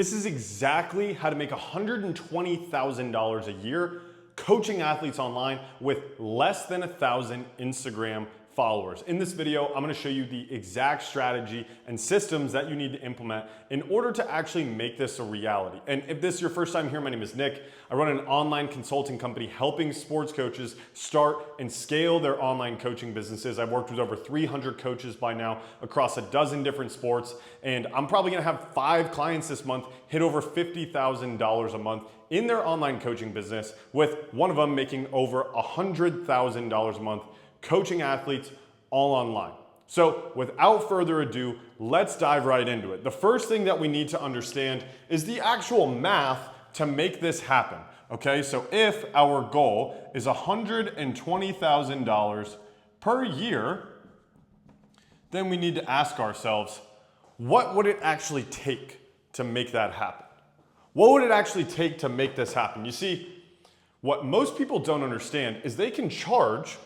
This is exactly how to make $120,000 a year coaching athletes online with less than 1,000 Instagram followers. In this video, I'm gonna show you the exact strategy and systems that you need to implement in order to actually make this a reality. And if this is your first time here, my name is Nick. I run an online consulting company helping sports coaches start and scale their online coaching businesses. I've worked with over 300 coaches by now across a dozen different sports, and I'm probably gonna have 5 clients this month hit over $50,000 a month in their online coaching business, with one of them making over $100,000 a month coaching athletes all online. So without further ado, let's dive right into it. The first thing that we need to understand is the actual math to make this happen. Okay, so if our goal is $120,000 per year, then we need to ask ourselves, what would it actually take to make that happen? What would it actually take to make this happen? You see, what most people don't understand is they can charge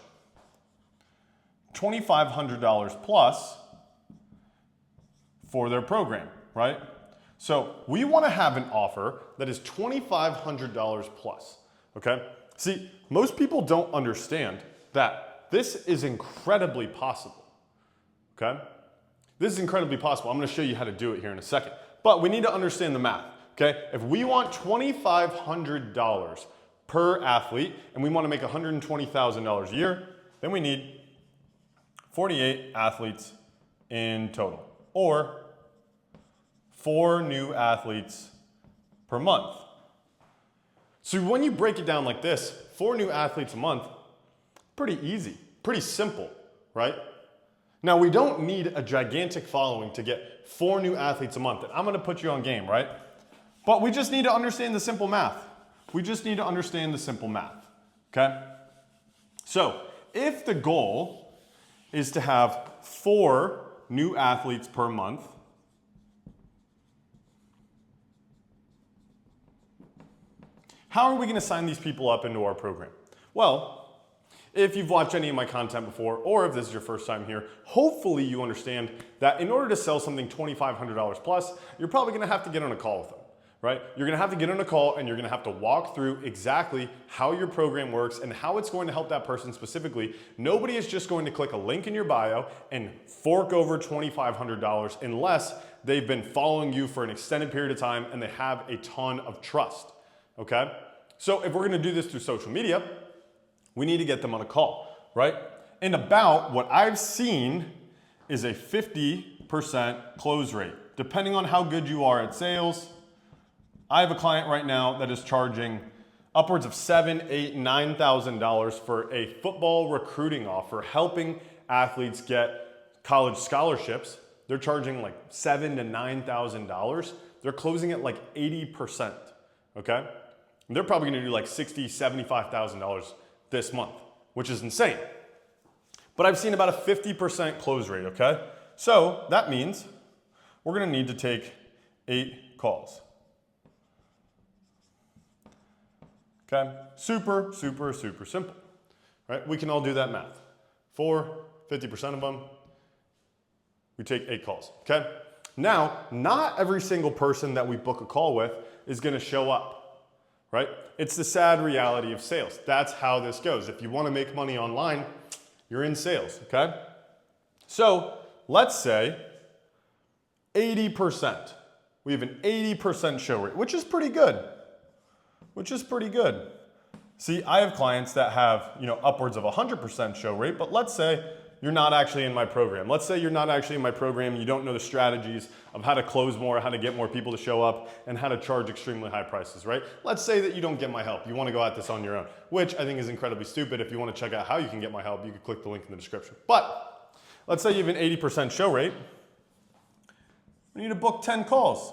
$2,500 plus for their program, right? So we want to have an offer that is $2,500 plus, okay? See, most people don't understand that this is incredibly possible, okay? This is incredibly possible. I'm going to show you how to do it here in a second, but we need to understand the math, okay? If we want $2,500 per athlete and we want to make $120,000 a year, then we need 48 athletes in total, or 4 new athletes per month. So when you break it down like this, 4 new athletes a month, pretty easy, pretty simple, right? Now we don't need a gigantic following to get 4 new athletes a month, and I'm gonna put you on game, right? But we just need to understand the simple math. We just need to understand the simple math, okay? So if the goal is to have 4 new athletes per month, how are we going to sign these people up into our program? Well, if you've watched any of my content before, or if this is your first time here, hopefully you understand that in order to sell something $2,500 plus, you're probably going to have to get on a call with them. Right? You're gonna have to get on a call and you're gonna have to walk through exactly how your program works and how it's going to help that person specifically. Nobody is just going to click a link in your bio and fork over $2,500 unless they've been following you for an extended period of time and they have a ton of trust, okay? So if we're gonna do this through social media, we need to get them on a call, right? And about what I've seen is a 50% close rate. Depending on how good you are at sales, I have a client right now that is charging upwards of $7,000, $8,000, $9,000 for a football recruiting offer, helping athletes get college scholarships. They're charging like $7,000 to $9,000. They're closing at like 80%, okay? And they're probably gonna do like $60,000, $75,000 this month, which is insane. But I've seen about a 50% close rate, okay? So that means we're gonna need to take 8 calls. Okay, super simple, right? We can all do that math. 50% of them, we take 8 calls, okay? Now, not every single person that we book a call with is gonna show up, right? It's the sad reality of sales. That's how this goes. If you wanna make money online, you're in sales, okay? So, let's say 80%. We have an 80% show rate, which is pretty good. See, I have clients that have, upwards of 100% show rate, but let's say you're not actually in my program. Let's say you're not actually in my program, you don't know the strategies of how to close more, how to get more people to show up, and how to charge extremely high prices, right? Let's say that you don't get my help. You want to go at this on your own, which I think is incredibly stupid. If you want to check out how you can get my help, you can click the link in the description. But let's say you have an 80% show rate. We need to book 10 calls.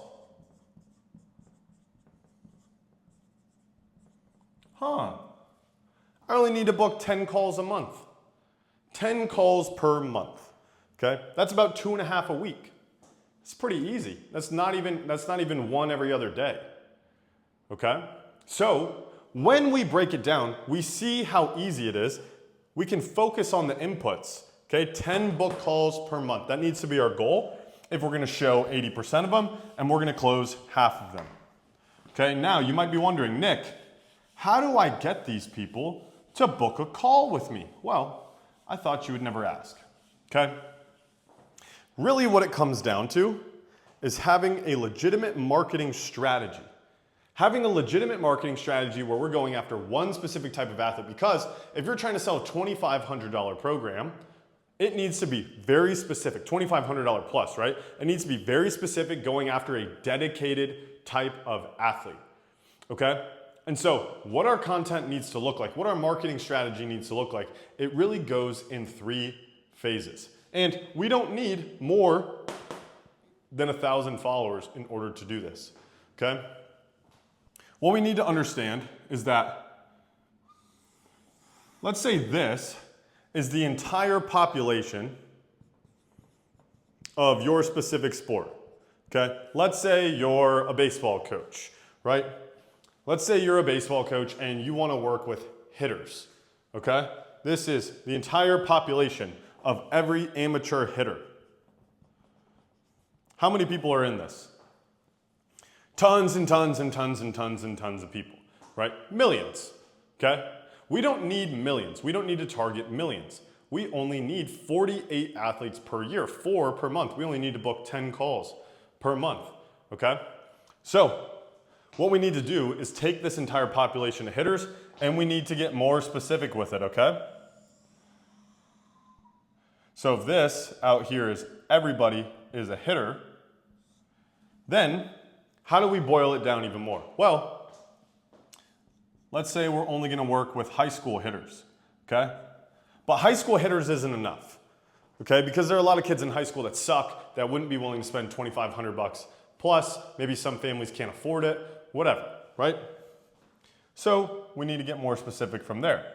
I only need to book 10 calls a month. 10 calls per month, okay? That's about 2.5 a week. It's pretty easy. That's not even 1 every other day, okay? So when we break it down, we see how easy it is. We can focus on the inputs, okay? 10 book calls per month. That needs to be our goal. if we're going to show 80% of them, and we're going to close half of them. Okay, now you might be wondering, Nick, how do I get these people to book a call with me? Well, I thought you would never ask. Okay? Really what it comes down to is having a legitimate marketing strategy. Having a legitimate marketing strategy where we're going after one specific type of athlete, because if you're trying to sell a $2,500 program, it needs to be very specific, $2,500 plus, right? It needs to be very specific, going after a dedicated type of athlete, okay? And so what our content needs to look like, what our marketing strategy needs to look like, it really goes in 3 phases. And we don't need more than 1,000 followers in order to do this, okay? What we need to understand is that, let's say this is the entire population of your specific sport, okay? Let's say you're a baseball coach, right? Let's say you're a baseball coach and you want to work with hitters, okay? This is the entire population of every amateur hitter. How many people are in this? Tons and tons and tons and tons and tons of people, right? Millions, okay? We don't need millions. We don't need to target millions. We only need 48 athletes per year, 4 per month. We only need to book 10 calls per month, okay? So what we need to do is take this entire population of hitters and we need to get more specific with it, okay? So if this out here is everybody is a hitter, then how do we boil it down even more? Well, let's say we're only going to work with high school hitters, okay? But high school hitters isn't enough, okay? Because there are a lot of kids in high school that suck, that wouldn't be willing to spend $2,500 plus. Maybe some families can't afford it, whatever, right? So we need to get more specific from there.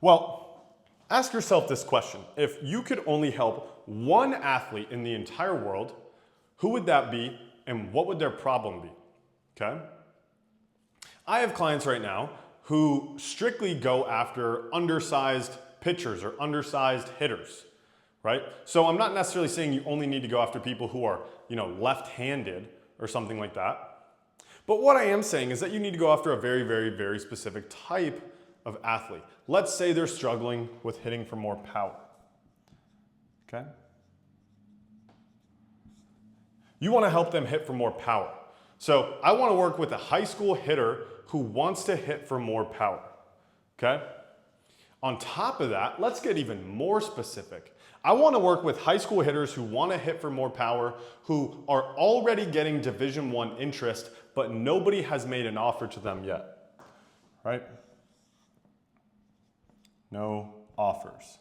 Well, ask yourself this question. If you could only help one athlete in the entire world, who would that be and what would their problem be, okay? I have clients right now who strictly go after undersized pitchers or undersized hitters, right? So I'm not necessarily saying you only need to go after people who are, left-handed or something like that. But what I am saying is that you need to go after a very, very, very specific type of athlete. Let's say they're struggling with hitting for more power, okay? You want to help them hit for more power. So I want to work with a high school hitter who wants to hit for more power, okay? On top of that, let's get even more specific. I want to work with high school hitters who want to hit for more power, who are already getting Division I interest, but nobody has made an offer to them yet, right? No offers.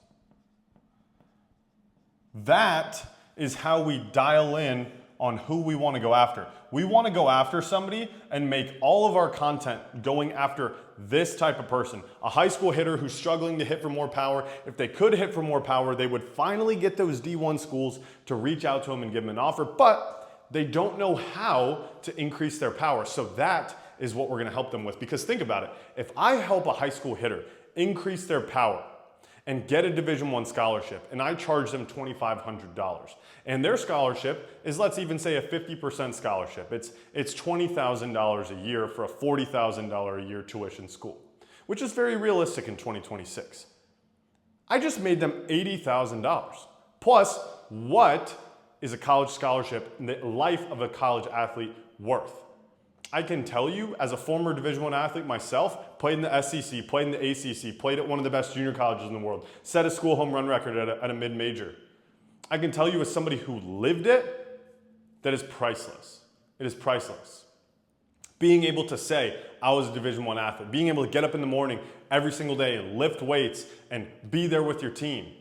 That is how we dial in on who we want to go after. We want to go after somebody and make all of our content going after this type of person. A high school hitter who's struggling to hit for more power. If they could hit for more power, they would finally get those D1 schools to reach out to them and give them an offer, but they don't know how to increase their power. So that is what we're going to help them with. Because think about it. If I help a high school hitter increase their power and get a Division I scholarship, and I charge them $2,500. And their scholarship is, let's even say, a 50% scholarship. It's $20,000 a year for a $40,000 a year tuition school, which is very realistic in 2026. I just made them $80,000. Plus, what is a college scholarship in the life of a college athlete worth? I can tell you, as a former Division I athlete myself, played in the SEC, played in the ACC, played at one of the best junior colleges in the world, set a school home run record at a mid-major. I can tell you, as somebody who lived it, that is priceless. It is priceless. Being able to say, I was a Division I athlete, being able to get up in the morning every single day and lift weights and be there with your team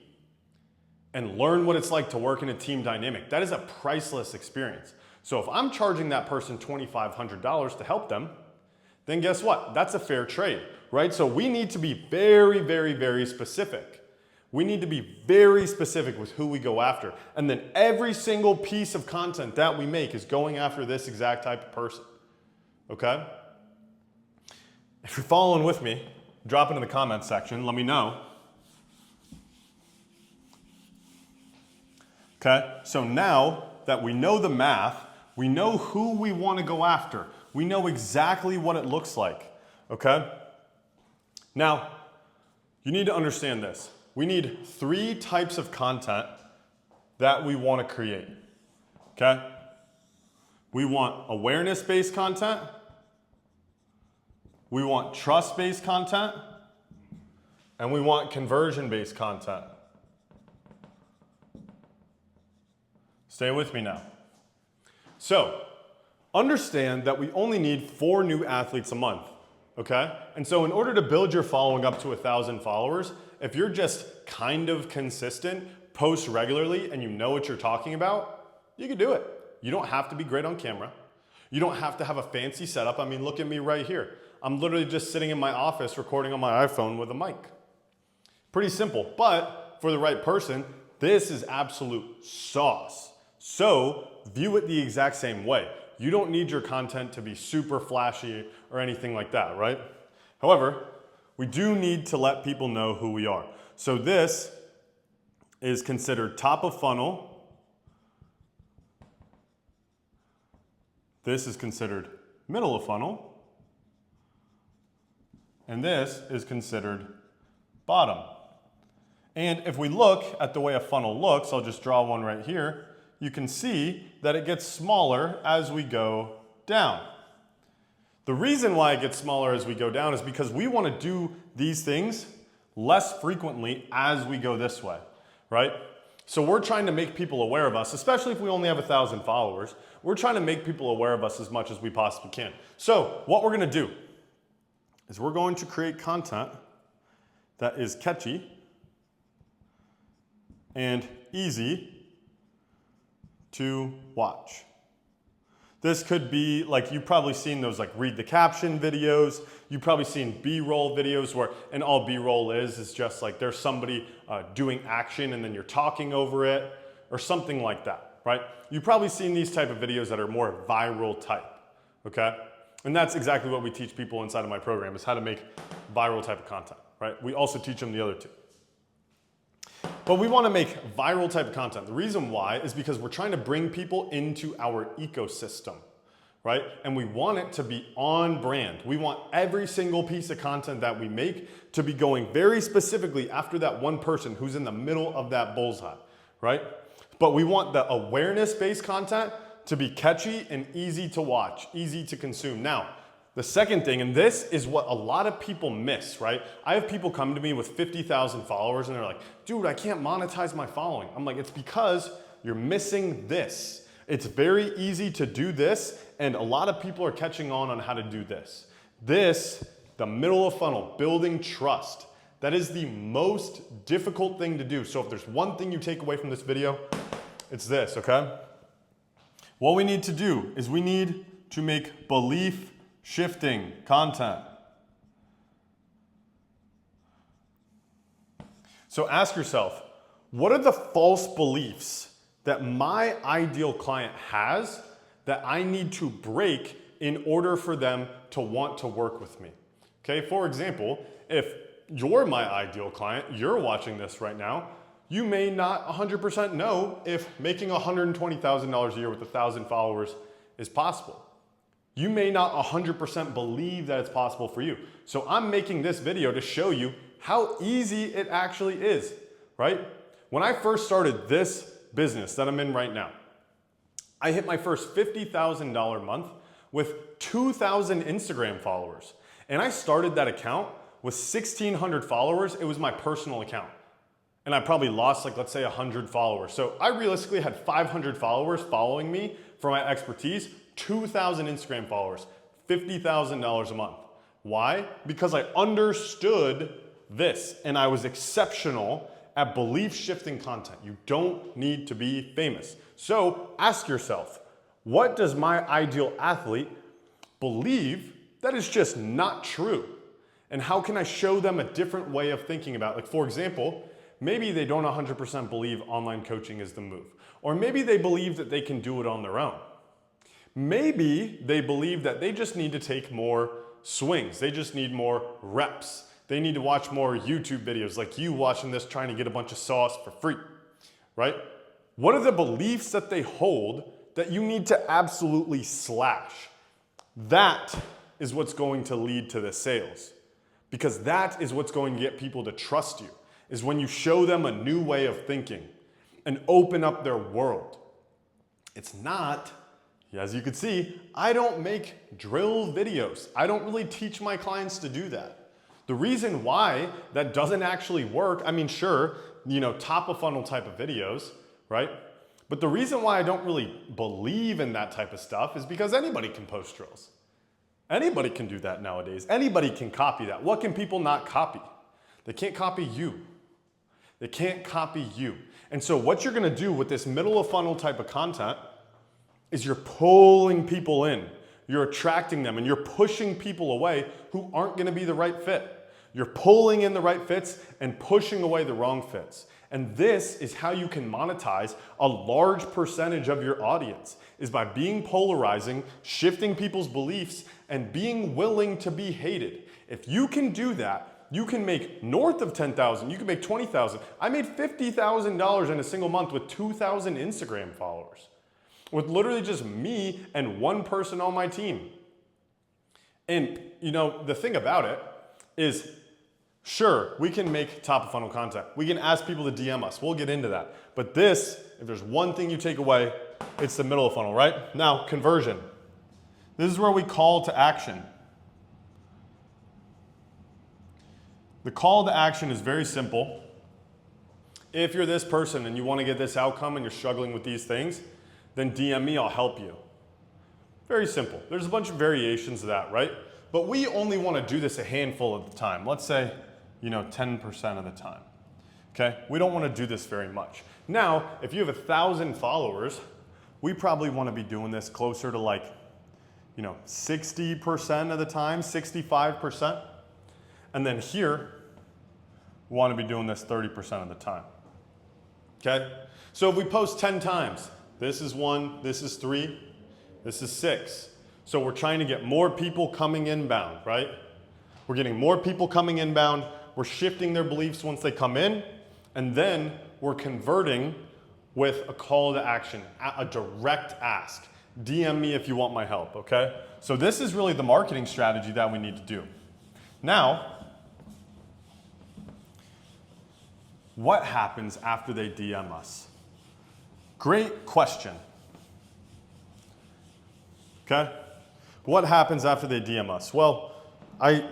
and learn what it's like to work in a team dynamic, that is a priceless experience. So if I'm charging that person $2,500 to help them, then guess what? That's a fair trade, right? So we need to be very, very, very specific. We need to be very specific with who we go after. And then every single piece of content that we make is going after this exact type of person, okay? If you're following with me, drop it in the comments section. Let me know. Okay? So now that we know the math, we know who we want to go after. We know exactly what it looks like. Okay? Now, you need to understand this. We need 3 types of content that we want to create. Okay? We want awareness-based content. We want trust-based content. And we want conversion-based content. Stay with me now. So, understand that we only need 4 new athletes a month, okay? And so in order to build your following up to 1,000 followers, if you're just kind of consistent, post regularly, and you know what you're talking about, you can do it. You don't have to be great on camera. You don't have to have a fancy setup. I mean, look at me right here. I'm literally just sitting in my office recording on my iPhone with a mic. Pretty simple, but for the right person, this is absolute sauce. So view it the exact same way. You don't need your content to be super flashy or anything like that, right? However, we do need to let people know who we are. So this is considered top of funnel. This is considered middle of funnel. And this is considered bottom. And if we look at the way a funnel looks, I'll just draw one right here. You can see that it gets smaller as we go down. The reason why it gets smaller as we go down is because we want to do these things less frequently as we go this way, right? So we're trying to make people aware of us, especially if we only have 1,000 followers. We're trying to make people aware of us as much as we possibly can. So what we're going to do is we're going to create content that is catchy and easy to watch. This could be like, you've probably seen those like read the caption videos. You've probably seen B-roll videos where, and all B-roll is just like there's somebody doing action and then you're talking over it or something like that, right? You've probably seen these type of videos that are more viral type, okay? And that's exactly what we teach people inside of my program, is how to make viral type of content, right? We also teach them the other 2. But we want to make viral type of content. The reason why is because we're trying to bring people into our ecosystem, right? And we want it to be on brand. We want every single piece of content that we make to be going very specifically after that one person who's in the middle of that bullseye, right? But we want the awareness-based content to be catchy and easy to watch, easy to consume. Now, the second thing, and this is what a lot of people miss, right? I have people come to me with 50,000 followers and they're like, dude, I can't monetize my following. I'm like, it's because you're missing this. It's very easy to do this, and a lot of people are catching on how to do this. This, the middle of funnel, building trust. That is the most difficult thing to do. So if there's one thing you take away from this video, it's this, okay? What we need to do is we need to make belief shifting content. So ask yourself, what are the false beliefs that my ideal client has that I need to break in order for them to want to work with me? Okay, for example, if you're my ideal client, you're watching this right now, you may not 100% know if making $120,000 a year with 1,000 followers is possible. You may not 100% believe that it's possible for you. So I'm making this video to show you how easy it actually is, right? When I first started this business that I'm in right now, I hit my first $50,000 month with 2,000 Instagram followers. And I started that account with 1,600 followers. It was my personal account. And I probably lost like, let's say 100 followers. So I realistically had 500 followers following me for my expertise, 2,000 Instagram followers, $50,000 a month. Why? Because I understood this and I was exceptional at belief shifting content. You don't need to be famous. So ask yourself, what does my ideal athlete believe that is just not true? And how can I show them a different way of thinking about it? Like, for example, maybe they don't 100% believe online coaching is the move. Or maybe they believe that they can do it on their own. Maybe they believe that they just need to take more swings. They just need more reps. They need to watch more YouTube videos like you watching this trying to get a bunch of sauce for free, right? What are the beliefs that they hold that you need to absolutely slash? That is what's going to lead to the sales. Because that is what's going to get people to trust you, is when you show them a new way of thinking and open up their world. It's not, as you can see, I don't make drill videos. I don't really teach my clients to do that. The reason why that doesn't actually work, I mean, sure, top of funnel type of videos, right? But the reason why I don't really believe in that type of stuff is because anybody can post drills. Anybody can do that nowadays. Anybody can copy that. What can people not copy? They can't copy you. They can't copy you. And so what you're gonna do with this middle of funnel type of content is you're pulling people in. You're attracting them and you're pushing people away who aren't gonna be the right fit. You're pulling in the right fits and pushing away the wrong fits. And this is how you can monetize a large percentage of your audience, is by being polarizing, shifting people's beliefs, and being willing to be hated. If you can do that, you can make north of 10,000, you can make 20,000. I made $50,000 in a single month with 2,000 Instagram followers, with literally just me and one person on my team. And the thing about it is, sure, we can make top of funnel content. We can ask people to DM us. We'll get into that. But this, if there's one thing you take away, it's the middle of funnel, right? Now, conversion. This is where we call to action. The call to action is very simple. If you're this person and you want to get this outcome and you're struggling with these things, then DM me, I'll help you. Very simple. There's a bunch of variations of that, right? But we only want to do this a handful of the time. Let's say, 10% of the time. Okay? We don't want to do this very much. Now, if you have 1,000 followers, we probably want to be doing this closer to 60% of the time, 65%. And then here, we want to be doing this 30% of the time. Okay? So if we post 10 times, this is 1, this is 3, this is 6. So we're trying to get more people coming inbound, right? We're getting more people coming inbound. We're shifting their beliefs once they come in. And then we're converting with a call to action, a direct ask. DM me if you want my help, okay? So this is really the marketing strategy that we need to do. Now, what happens after they DM us? Great question. Okay? What happens after they DM us? Well, I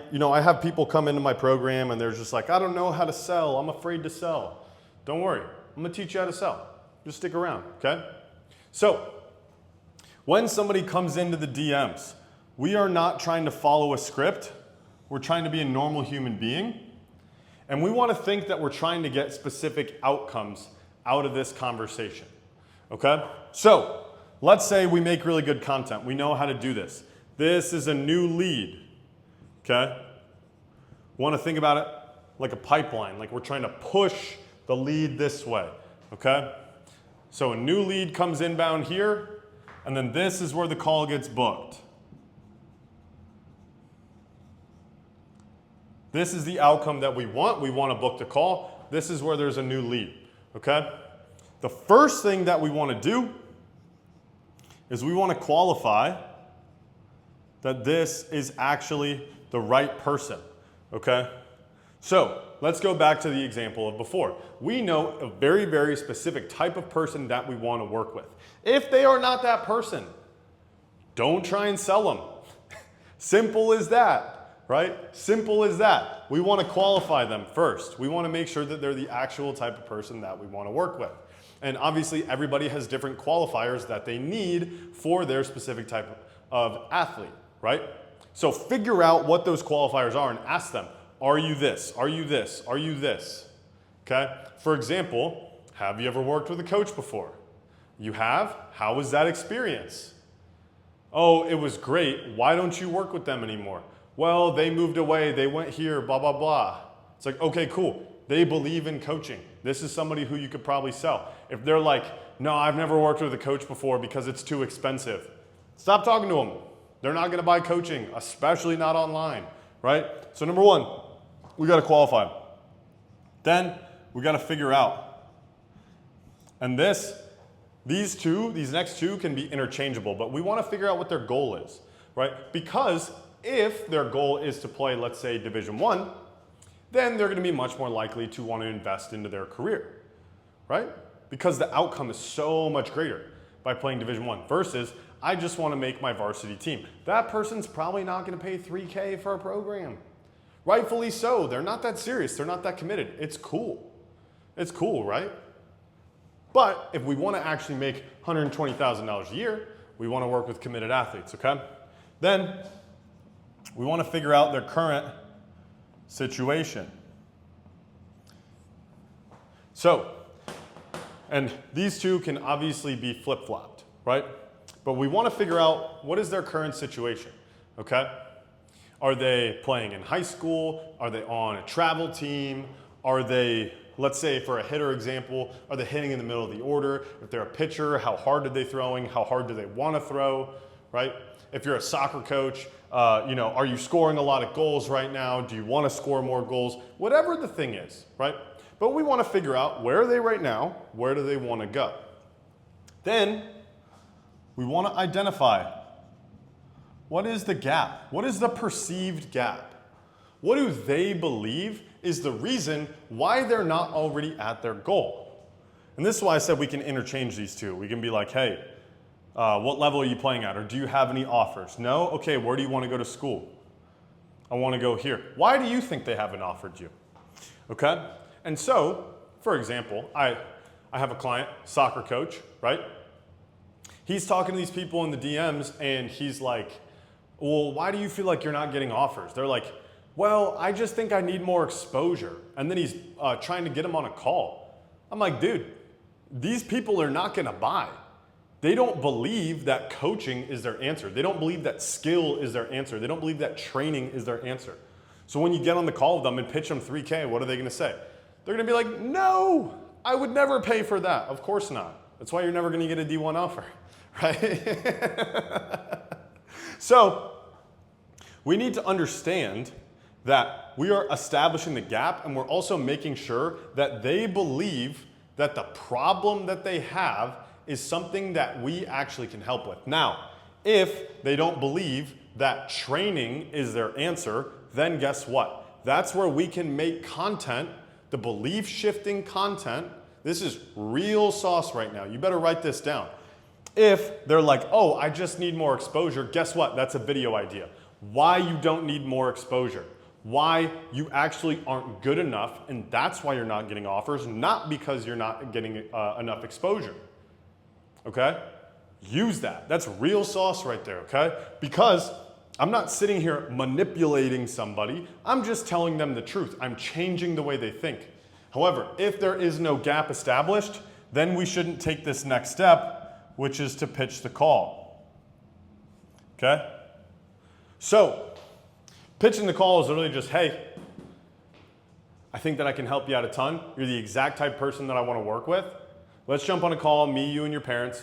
have people come into my program and they're just like, I don't know how to sell. I'm afraid to sell. Don't worry. I'm going to teach you how to sell. Just stick around, okay? So, when somebody comes into the DMs, we are not trying to follow a script. We're trying to be a normal human being. And we want to think that we're trying to get specific outcomes out of this conversation, okay? So, let's say we make really good content. We know how to do this. This is a new lead, okay? We want to think about it like a pipeline, like we're trying to push the lead this way, okay? So a new lead comes inbound here, and then this is where the call gets booked. This is the outcome that we want. We want to book the call. This is where there's a new lead, okay? The first thing that we want to do is we want to qualify that this is actually the right person, okay? So let's go back to the example of before. We know a very, very specific type of person that we want to work with. If they are not that person, don't try and sell them. Simple as that, right? Simple as that. We want to qualify them first. We want to make sure that they're the actual type of person that we want to work with. And obviously everybody has different qualifiers that they need for their specific type of athlete, right? So figure out what those qualifiers are and ask them, are you this? Are you this? Are you this? Okay? For example, have you ever worked with a coach before? You have? How was that experience? Oh, it was great. Why don't you work with them anymore? Well, they moved away. They went here, blah, blah, blah. It's like, okay, cool. They believe in coaching. This is somebody who you could probably sell. If they're like, no, I've never worked with a coach before because it's too expensive, stop talking to them. They're not going to buy coaching, especially not online, right? So number one, we got to qualify. Then we got to figure out. And this These next two can be interchangeable, but we want to figure out what their goal is, right? Because if their goal is to play, let's say, Division I, then they're going to be much more likely to want to invest into their career, right? Because the outcome is so much greater by playing Division I versus I just want to make my varsity team. That person's probably not going to pay $3K for a program. Rightfully so. They're not that serious. They're not that committed. It's cool. It's cool, right? But if we want to actually make $120,000 a year, we want to work with committed athletes, okay? Then we want to figure out their current situation. So, and these two can obviously be flip-flopped, right? But we want to figure out what is their current situation, okay? Are they playing in high school? Are they on a travel team? Are they, let's say for a hitter example, are they hitting in the middle of the order? If they're a pitcher, how hard are they throwing? How hard do they want to throw, right? If you're a soccer coach, are you scoring a lot of goals right now? Do you want to score more goals? Whatever the thing is, right? But we want to figure out where are they right now? Where do they want to go? Then we want to identify what is the gap? What is the perceived gap? What do they believe is the reason why they're not already at their goal? And this is why I said we can interchange these two. We can be like, hey, what level are you playing at? Or do you have any offers? No? Okay, where do you want to go to school? I want to go here. Why do you think they haven't offered you? Okay? And so, for example, I have a client, soccer coach, right? He's talking to these people in the DMs and he's like, well, why do you feel like you're not getting offers? They're like, well, I just think I need more exposure. And then he's trying to get them on a call. I'm like, dude, these people are not going to buy. They don't believe that coaching is their answer. They don't believe that skill is their answer. They don't believe that training is their answer. So when you get on the call with them and pitch them $3K, what are they going to say? They're going to be like, no, I would never pay for that. Of course not. That's why you're never going to get a D1 offer, right? So we need to understand that we are establishing the gap and we're also making sure that they believe that the problem that they have is something that we actually can help with. Now, if they don't believe that training is their answer, then guess what? That's where we can make content, the belief shifting content. This is real sauce right now. You better write this down. If they're like, oh, I just need more exposure, guess what? That's a video idea. Why you don't need more exposure. Why you actually aren't good enough, and that's why you're not getting offers, not because you're not getting enough exposure. Okay? Use that. That's real sauce right there, okay? Because I'm not sitting here manipulating somebody. I'm just telling them the truth. I'm changing the way they think. However, if there is no gap established, then we shouldn't take this next step, which is to pitch the call. Okay? So, pitching the call is literally just, hey, I think that I can help you out a ton. You're the exact type of person that I want to work with. Let's jump on a call, me, you, and your parents,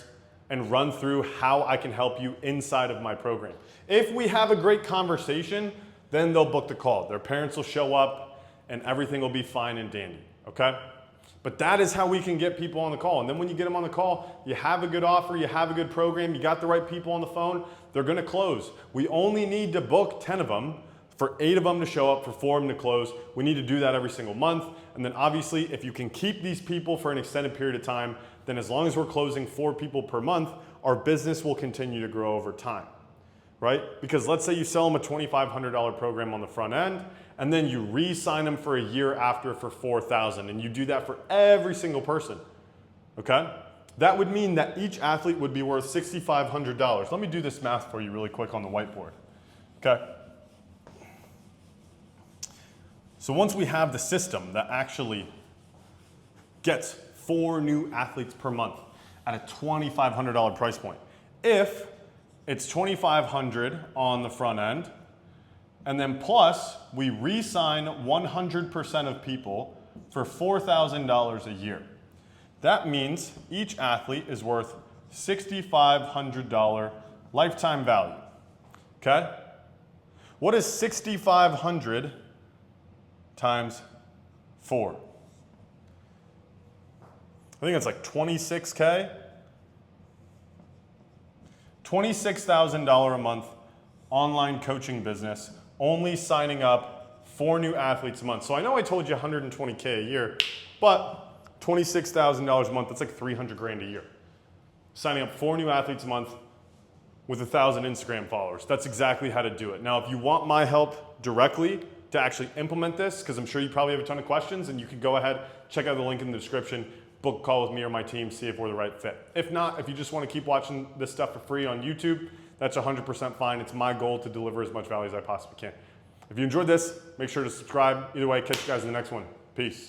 and run through how I can help you inside of my program. If we have a great conversation, then they'll book the call. Their parents will show up, and everything will be fine and dandy, okay? But that is how we can get people on the call. And then when you get them on the call, you have a good offer, you have a good program, you got the right people on the phone, they're gonna close. We only need to book 10 of them for 8 of them to show up, for 4 of them to close. We need to do that every single month. And then obviously, if you can keep these people for an extended period of time, then as long as we're closing 4 people per month, our business will continue to grow over time, right? Because let's say you sell them a $2,500 program on the front end, and then you re-sign them for a year after for $4,000, and you do that for every single person, okay? That would mean that each athlete would be worth $6,500. Let me do this math for you really quick on the whiteboard, okay? So once we have the system that actually gets 4 new athletes per month at a $2,500 price point, if it's $2,500 on the front end, and then plus we re-sign 100% of people for $4,000 a year, that means each athlete is worth $6,500 lifetime value, okay? What is 6,500 times 4? I think it's like 26K. $26,000 a month online coaching business, only signing up 4 new athletes a month. So I know I told you 120K a year, but $26,000 a month, that's like 300 grand a year. Signing up 4 new athletes a month with 1,000 Instagram followers. That's exactly how to do it. Now, if you want my help directly to actually implement this, because I'm sure you probably have a ton of questions, and you can go ahead, check out the link in the description, book a call with me or my team, see if we're the right fit. If not, if you just want to keep watching this stuff for free on YouTube, that's 100% fine. It's my goal to deliver as much value as I possibly can. If you enjoyed this, make sure to subscribe. Either way, catch you guys in the next one. Peace.